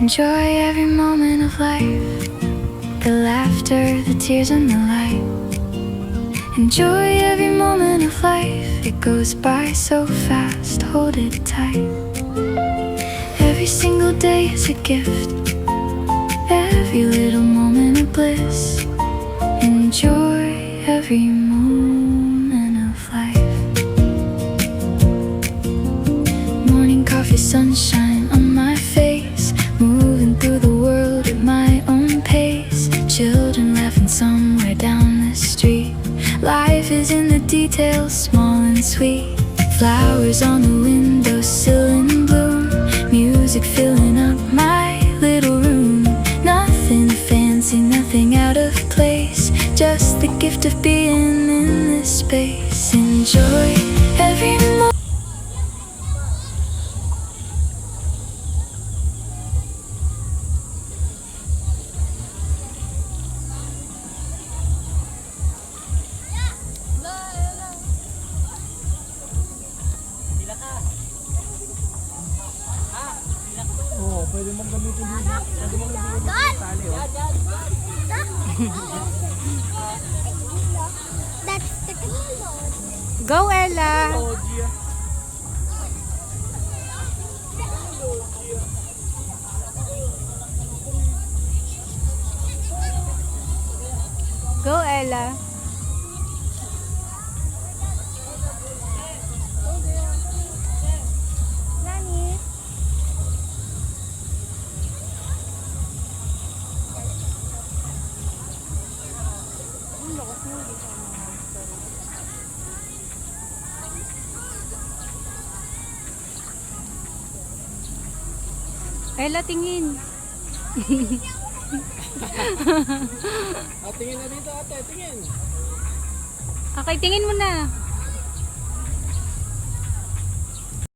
Enjoy every moment of life, the laughter, the tears and the light. Enjoy every moment of life, it goes by so fast, hold it tight. Every single day is a gift, every little moment of bliss. Enjoy every moment of life. Morning coffee, sunshine on my face, moving through the world at my own pace. Children laughing somewhere down the street. Life is in the details, small and sweet. Flowers on the windowsill in bloom, music filling up my little room. Nothing fancy, nothing out of place, just the gift of being in this space. Enjoy every moment. Oo, pwede mong gamitin dito. Pwede mong gamitin dito sa tali, oh. That's the technology. Go, Ella! Oh, Gia. Go, Ella! Nani? Ella, tingin! Ah, tingin na dito ate, tingin. Okay, tingin mo na.